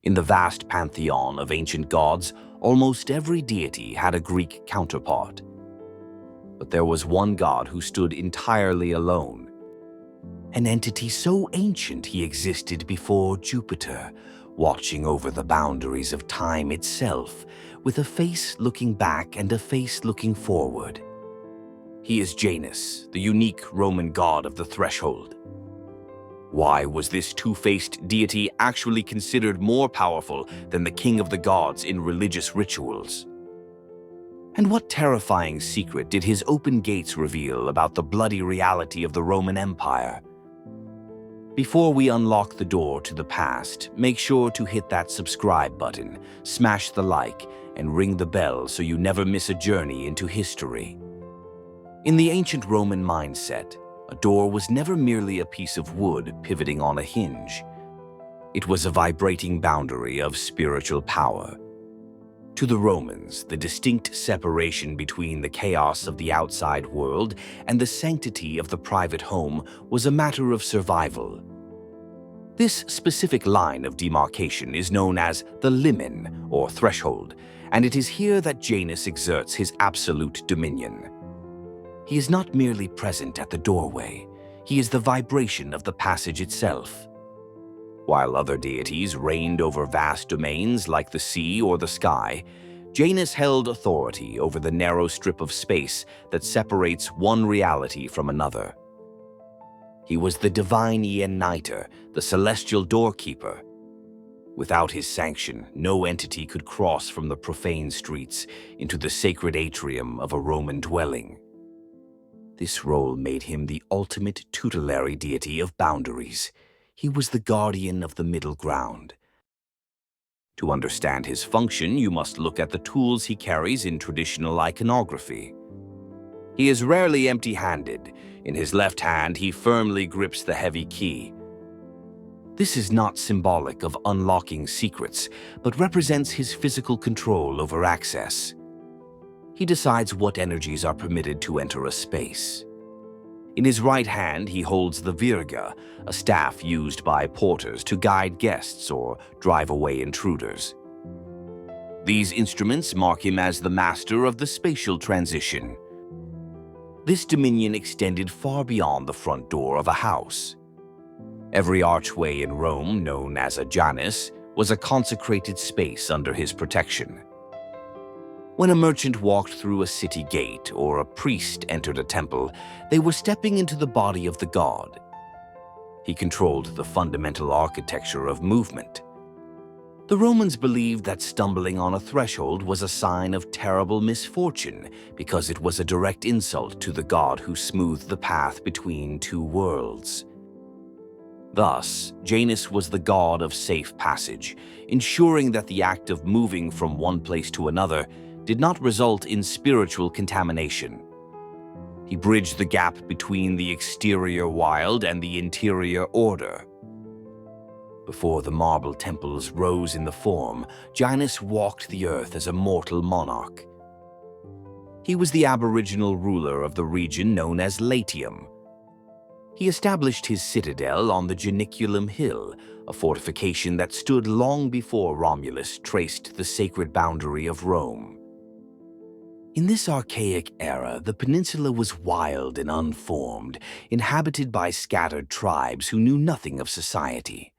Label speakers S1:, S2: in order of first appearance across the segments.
S1: In the vast pantheon of ancient gods, almost every deity had a Greek counterpart. But there was one god who stood entirely alone. An entity so ancient he existed before Jupiter, watching over the boundaries of time itself, with a face looking back and a face looking forward. He is Janus, the unique Roman god of the threshold. Why was this two-faced deity actually considered more powerful than the king of the gods in religious rituals? And what terrifying secret did his open gates reveal about the bloody reality of the Roman Empire? Before we unlock the door to the past, make sure to hit that subscribe button, smash the like, and ring the bell so you never miss a journey into history. In the ancient Roman mindset, a door was never merely a piece of wood pivoting on a hinge. It was a vibrating boundary of spiritual power. To the Romans, the distinct separation between the chaos of the outside world and the sanctity of the private home was a matter of survival. This specific line of demarcation is known as the limen, or threshold, and it is here that Janus exerts his absolute dominion. He is not merely present at the doorway, he is the vibration of the passage itself. While other deities reigned over vast domains like the sea or the sky, Janus held authority over the narrow strip of space that separates one reality from another. He was the divine Ianiter, the celestial doorkeeper. Without his sanction, no entity could cross from the profane streets into the sacred atrium of a Roman dwelling. This role made him the ultimate tutelary deity of boundaries. He was the guardian of the middle ground. To understand his function, you must look at the tools he carries in traditional iconography. He is rarely empty-handed. In his left hand, he firmly grips the heavy key. This is not symbolic of unlocking secrets, but represents his physical control over access. He decides what energies are permitted to enter a space. In his right hand, he holds the virga, a staff used by porters to guide guests or drive away intruders. These instruments mark him as the master of the spatial transition. This dominion extended far beyond the front door of a house. Every archway in Rome, known as a Janus, was a consecrated space under his protection. When a merchant walked through a city gate or a priest entered a temple, they were stepping into the body of the god. He controlled the fundamental architecture of movement. The Romans believed that stumbling on a threshold was a sign of terrible misfortune because it was a direct insult to the god who smoothed the path between two worlds. Thus, Janus was the god of safe passage, ensuring that the act of moving from one place to another did not result in spiritual contamination. He bridged the gap between the exterior wild and the interior order. Before the marble temples rose in the form, Janus walked the earth as a mortal monarch. He was the aboriginal ruler of the region known as Latium. He established his citadel on the Janiculum Hill, a fortification that stood long before Romulus traced the sacred boundary of Rome. In this archaic era, the peninsula was wild and unformed, inhabited by scattered tribes who knew nothing of society.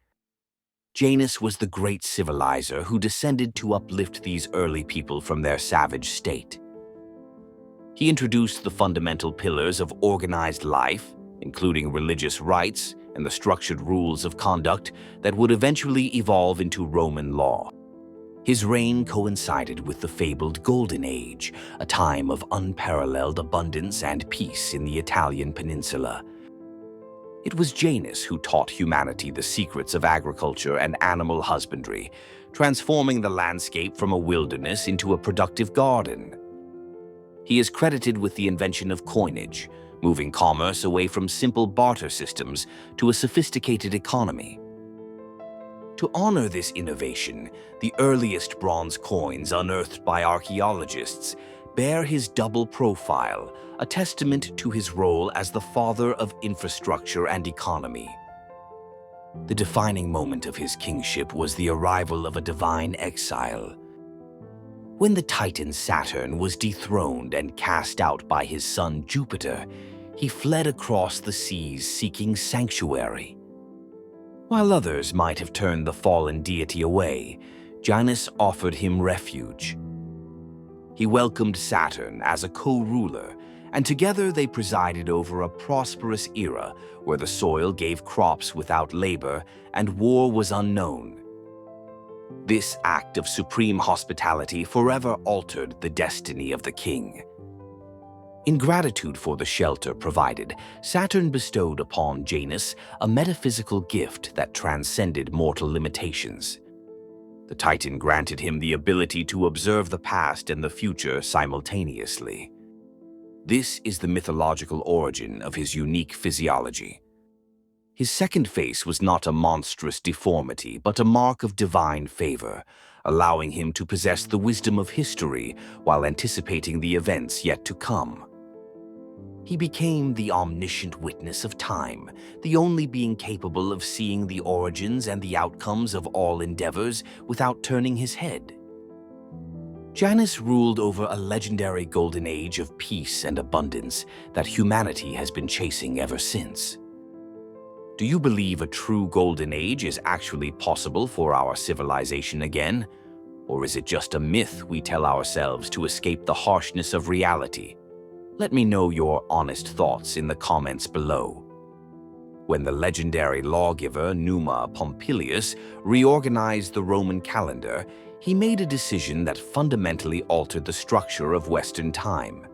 S1: Janus was the great civilizer who descended to uplift these early people from their savage state. He introduced the fundamental pillars of organized life, including religious rites and the structured rules of conduct that would eventually evolve into Roman law. His reign coincided with the fabled Golden Age, a time of unparalleled abundance and peace in the Italian peninsula. It was Janus who taught humanity the secrets of agriculture and animal husbandry, transforming the landscape from a wilderness into a productive garden. He is credited with the invention of coinage, moving commerce away from simple barter systems to a sophisticated economy. To honor this innovation, the earliest bronze coins unearthed by archaeologists bear his double profile, a testament to his role as the father of infrastructure and economy. The defining moment of his kingship was the arrival of a divine exile. When the Titan Saturn was dethroned and cast out by his son Jupiter, he fled across the seas seeking sanctuary. While others might have turned the fallen deity away, Janus offered him refuge. He welcomed Saturn as a co-ruler, and together they presided over a prosperous era where the soil gave crops without labor and war was unknown. This act of supreme hospitality forever altered the destiny of the king. In gratitude for the shelter provided, Saturn bestowed upon Janus a metaphysical gift that transcended mortal limitations. The Titan granted him the ability to observe the past and the future simultaneously. This is the mythological origin of his unique physiology. His second face was not a monstrous deformity, but a mark of divine favor, allowing him to possess the wisdom of history while anticipating the events yet to come. He became the omniscient witness of time, the only being capable of seeing the origins and the outcomes of all endeavors without turning his head. Janus ruled over a legendary golden age of peace and abundance that humanity has been chasing ever since. Do you believe a true golden age is actually possible for our civilization again? Or is it just a myth we tell ourselves to escape the harshness of reality? Let me know your honest thoughts in the comments below. When the legendary lawgiver Numa Pompilius reorganized the Roman calendar, he made a decision that fundamentally altered the structure of Western time.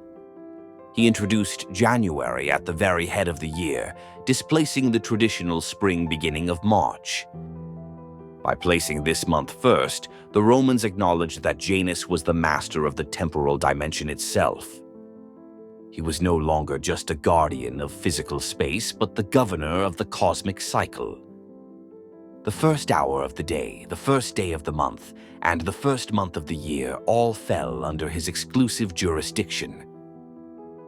S1: He introduced January at the very head of the year, displacing the traditional spring beginning of March. By placing this month first, the Romans acknowledged that Janus was the master of the temporal dimension itself. He was no longer just a guardian of physical space, but the governor of the cosmic cycle. The first hour of the day, the first day of the month, and the first month of the year all fell under his exclusive jurisdiction.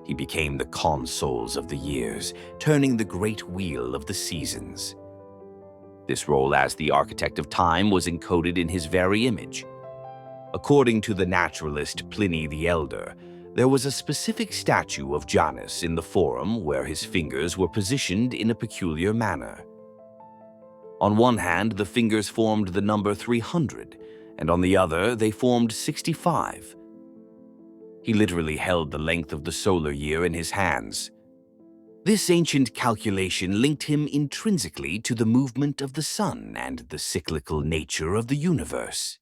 S1: He became the consuls of the years, turning the great wheel of the seasons. This role as the architect of time was encoded in his very image. According to the naturalist Pliny the Elder, there was a specific statue of Janus in the Forum where his fingers were positioned in a peculiar manner. On one hand, the fingers formed the number 300, and on the other, they formed 65. He literally held the length of the solar year in his hands. This ancient calculation linked him intrinsically to the movement of the sun and the cyclical nature of the universe.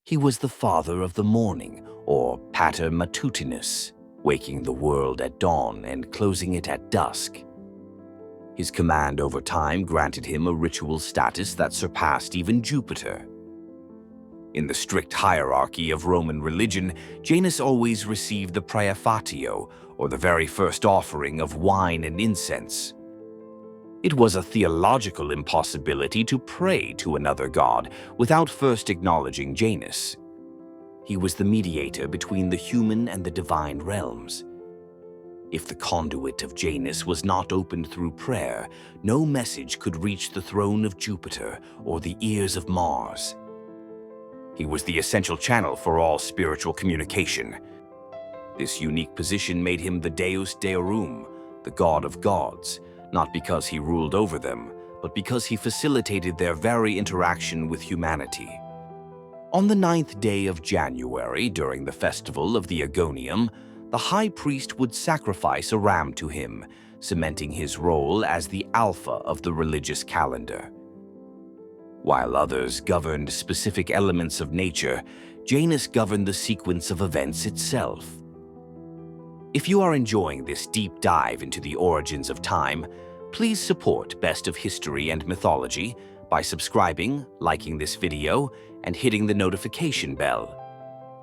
S1: He was the father of the morning, or pater matutinus, waking the world at dawn and closing it at dusk. His command over time granted him a ritual status that surpassed even Jupiter. In the strict hierarchy of Roman religion, Janus always received the praefatio, or the very first offering of wine and incense. It was a theological impossibility to pray to another god without first acknowledging Janus. He was the mediator between the human and the divine realms. If the conduit of Janus was not opened through prayer, no message could reach the throne of Jupiter or the ears of Mars. He was the essential channel for all spiritual communication. This unique position made him the Deus Deorum, the god of gods, not because he ruled over them, but because he facilitated their very interaction with humanity. On the 9th day of January, during the festival of the Agonium, the high priest would sacrifice a ram to him, cementing his role as the alpha of the religious calendar. While others governed specific elements of nature, Janus governed the sequence of events itself. If you are enjoying this deep dive into the origins of time, please support Best of History and Mythology by subscribing, liking this video, and hitting the notification bell.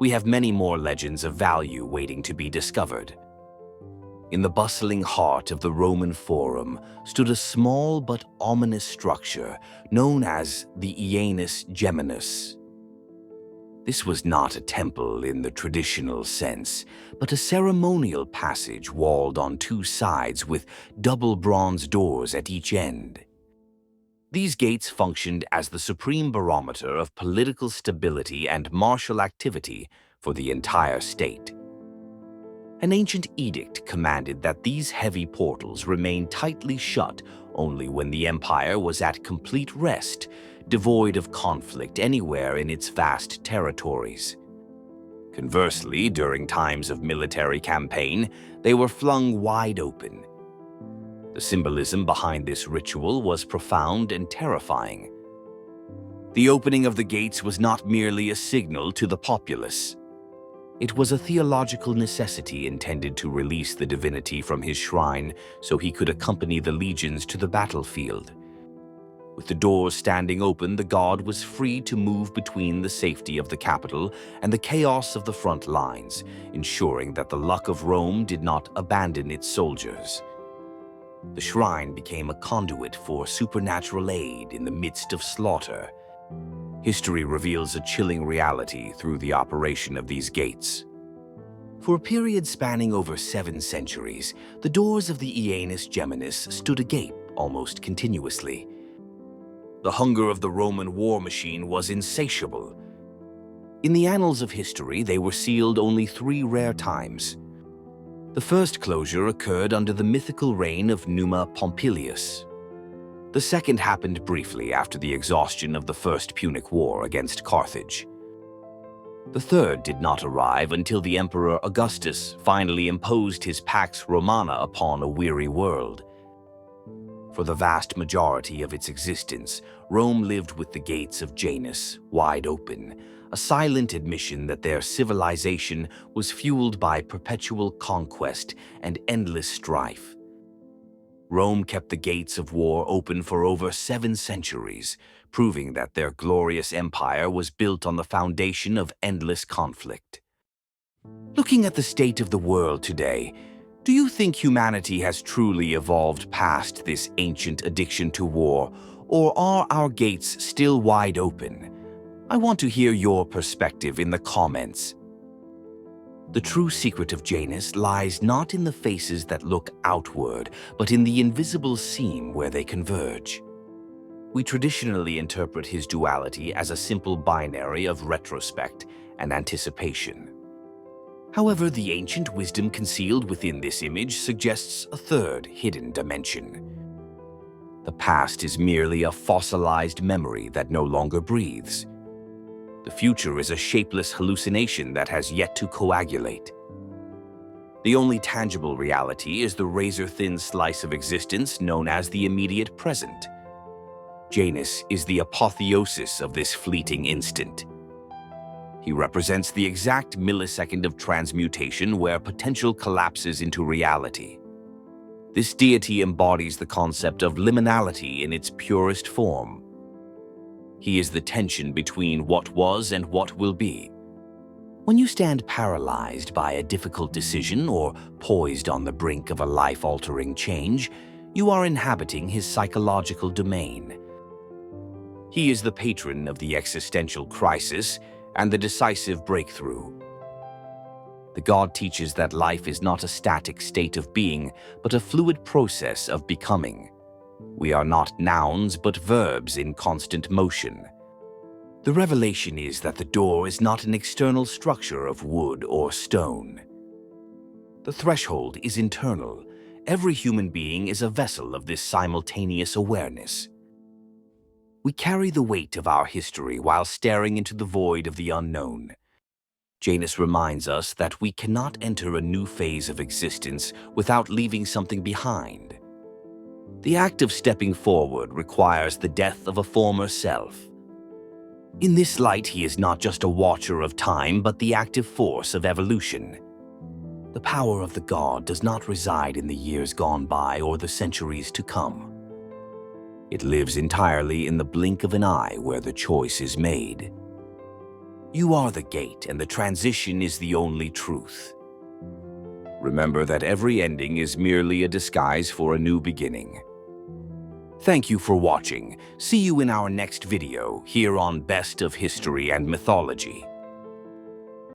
S1: We have many more legends of value waiting to be discovered. In the bustling heart of the Roman Forum stood a small but ominous structure known as the Ianus Geminus. This was not a temple in the traditional sense, but a ceremonial passage walled on two sides with double bronze doors at each end. These gates functioned as the supreme barometer of political stability and martial activity for the entire state. An ancient edict commanded that these heavy portals remain tightly shut only when the empire was at complete rest, devoid of conflict anywhere in its vast territories. Conversely, during times of military campaign, they were flung wide open. The symbolism behind this ritual was profound and terrifying. The opening of the gates was not merely a signal to the populace. It was a theological necessity intended to release the divinity from his shrine so he could accompany the legions to the battlefield. With the doors standing open, the god was free to move between the safety of the capital and the chaos of the front lines, ensuring that the luck of Rome did not abandon its soldiers. The shrine became a conduit for supernatural aid in the midst of slaughter. History reveals a chilling reality through the operation of these gates. For a period spanning over 7 centuries, the doors of the Ianus Geminus stood agape almost continuously. The hunger of the Roman war machine was insatiable. In the annals of history, they were sealed only 3 rare times. The first closure occurred under the mythical reign of Numa Pompilius. The second happened briefly after the exhaustion of the First Punic War against Carthage. The third did not arrive until the Emperor Augustus finally imposed his Pax Romana upon a weary world. For the vast majority of its existence, Rome lived with the gates of Janus wide open, a silent admission that their civilization was fueled by perpetual conquest and endless strife. Rome kept the gates of war open for over 7 centuries, proving that their glorious empire was built on the foundation of endless conflict. Looking at the state of the world today, do you think humanity has truly evolved past this ancient addiction to war, or are our gates still wide open? I want to hear your perspective in the comments. The true secret of Janus lies not in the faces that look outward, but in the invisible seam where they converge. We traditionally interpret his duality as a simple binary of retrospect and anticipation. However, the ancient wisdom concealed within this image suggests a third hidden dimension. The past is merely a fossilized memory that no longer breathes. The future is a shapeless hallucination that has yet to coagulate. The only tangible reality is the razor-thin slice of existence known as the immediate present. Janus is the apotheosis of this fleeting instant. He represents the exact millisecond of transmutation where potential collapses into reality. This deity embodies the concept of liminality in its purest form. He is the tension between what was and what will be. When you stand paralyzed by a difficult decision or poised on the brink of a life-altering change, you are inhabiting his psychological domain. He is the patron of the existential crisis and the decisive breakthrough. The god teaches that life is not a static state of being, but a fluid process of becoming. We are not nouns, but verbs in constant motion. The revelation is that the door is not an external structure of wood or stone. The threshold is internal. Every human being is a vessel of this simultaneous awareness. We carry the weight of our history while staring into the void of the unknown. Janus reminds us that we cannot enter a new phase of existence without leaving something behind. The act of stepping forward requires the death of a former self. In this light, he is not just a watcher of time, but the active force of evolution. The power of the god does not reside in the years gone by or the centuries to come. It lives entirely in the blink of an eye where the choice is made. You are the gate, and the transition is the only truth. Remember that every ending is merely a disguise for a new beginning. Thank you for watching. See you in our next video here on Best of History and Mythology.